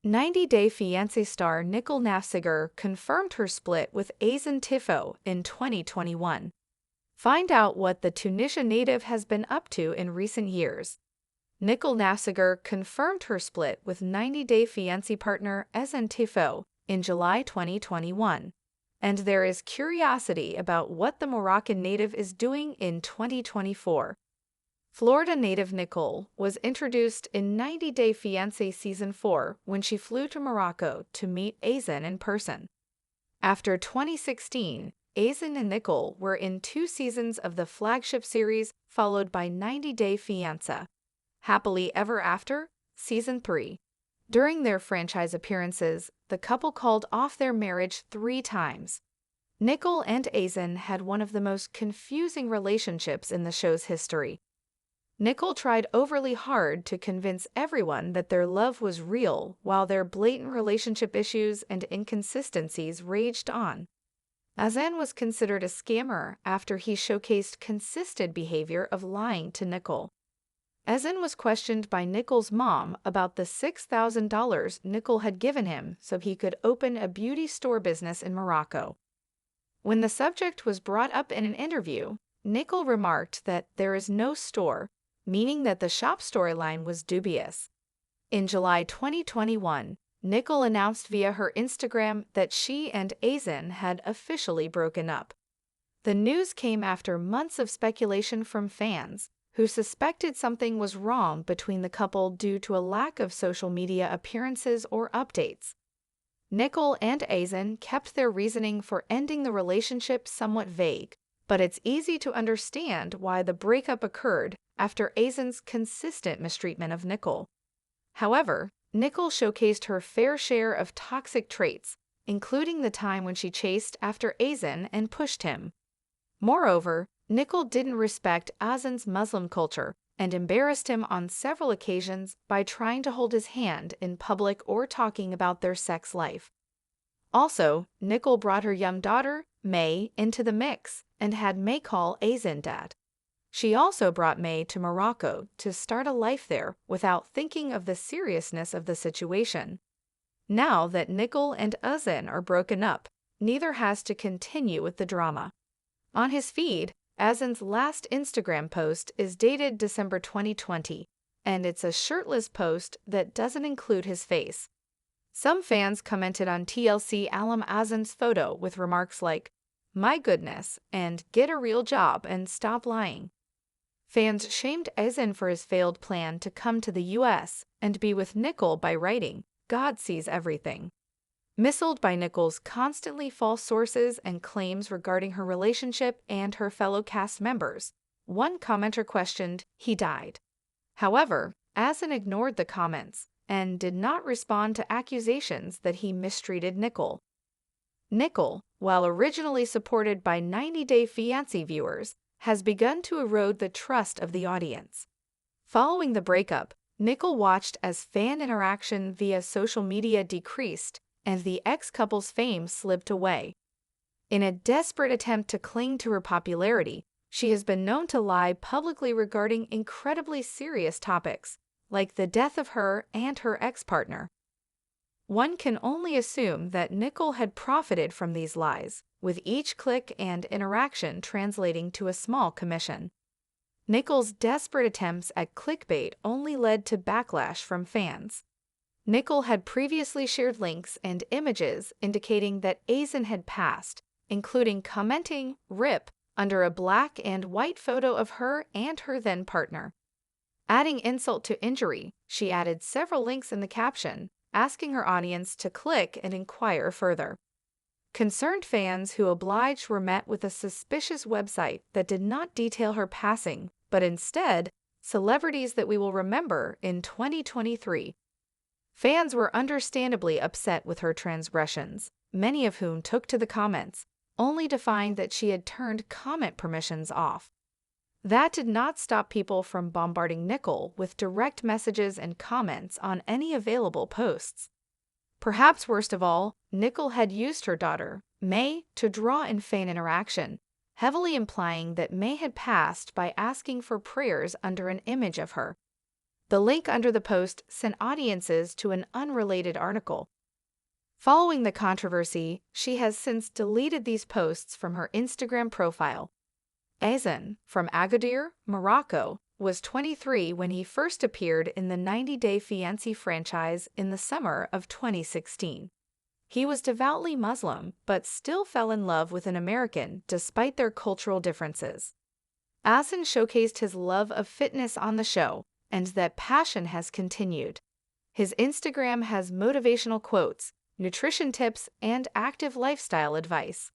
90-Day Fiancé star Nicole confirmed her split with Azan in 2021. Find out what the Tunisia native has been up to in recent years. Nicole confirmed her split with 90-Day Fiancé partner Azan in July 2021. And there is curiosity about what the Moroccan native is doing in 2024. Florida native Nicole was introduced in 90-Day Fiancé Season 4 when she flew to Morocco to meet Azan in person. After 2016, Azan and Nicole were in 2 seasons of the flagship series, followed by 90-Day Fiancé Happily Ever After, Season 3. During their franchise appearances, the couple called off their marriage 3 times. Nicole and Azan had one of the most confusing relationships in the show's history. Nicole tried overly hard to convince everyone that their love was real while their blatant relationship issues and inconsistencies raged on. Azan was considered a scammer after he showcased consistent behavior of lying to Nicole. Azan was questioned by Nicole's mom about the $6,000 Nicole had given him so he could open a beauty store business in Morocco. When the subject was brought up in an interview, Nicole remarked that there is no store, meaning that the shop storyline was dubious. In July 2021, Nicole announced via her Instagram that she and Azan had officially broken up. The news came after months of speculation from fans, who suspected something was wrong between the couple due to a lack of social media appearances or updates. Nicole and Azan kept their reasoning for ending the relationship somewhat vague, but it's easy to understand why the breakup occurred after Azan's consistent mistreatment of Nicole. However, Nicole showcased her fair share of toxic traits, including the time when she chased after Azan and pushed him. Moreover, Nicole didn't respect Azan's Muslim culture and embarrassed him on several occasions by trying to hold his hand in public or talking about their sex life. Also, Nicole brought her young daughter, May, into the mix and had May call Azan dad. She also brought May to Morocco to start a life there without thinking of the seriousness of the situation. Now that Nicole and Azan are broken up, neither has to continue with the drama. On his feed, Azan's last Instagram post is dated December 2020, and it's a shirtless post that doesn't include his face. Some fans commented on TLC Alam Azan's photo with remarks like, "My goodness," and "Get a real job and stop lying." Fans shamed Azan for his failed plan to come to the US and be with Nicole by writing, "God sees everything." Misled by Nicole's constantly false sources and claims regarding her relationship and her fellow cast members, one commenter questioned, "He died." However, Azan ignored the comments and did not respond to accusations that he mistreated Nicole. Nicole, while originally supported by 90-Day Fiancé viewers, has begun to erode the trust of the audience. Following the breakup, Nicole watched as fan interaction via social media decreased and the ex-couple's fame slipped away. In a desperate attempt to cling to her popularity, she has been known to lie publicly regarding incredibly serious topics, like the death of her and her ex-partner. One can only assume that Nicole had profited from these lies, with each click and interaction translating to a small commission. Nicole's desperate attempts at clickbait only led to backlash from fans. Nicole had previously shared links and images indicating that Azan had passed, including commenting "RIP" under a black and white photo of her and her then partner. Adding insult to injury, she added several links in the caption, asking her audience to click and inquire further. Concerned fans who obliged were met with a suspicious website that did not detail her passing, but instead, celebrities that we will remember in 2023. Fans were understandably upset with her transgressions, many of whom took to the comments, only to find that she had turned comment permissions off. That did not stop people from bombarding Nicole with direct messages and comments on any available posts. Perhaps worst of all, Nicole had used her daughter, May, to draw in fan interaction, heavily implying that May had passed by asking for prayers under an image of her. The link under the post sent audiences to an unrelated article. Following the controversy, she has since deleted these posts from her Instagram profile. Azan, from Agadir, Morocco, was 23 when he first appeared in the 90-Day Fiancé franchise in the summer of 2016. He was devoutly Muslim but still fell in love with an American despite their cultural differences. Azan showcased his love of fitness on the show, and that passion has continued. His Instagram has motivational quotes, nutrition tips, and active lifestyle advice.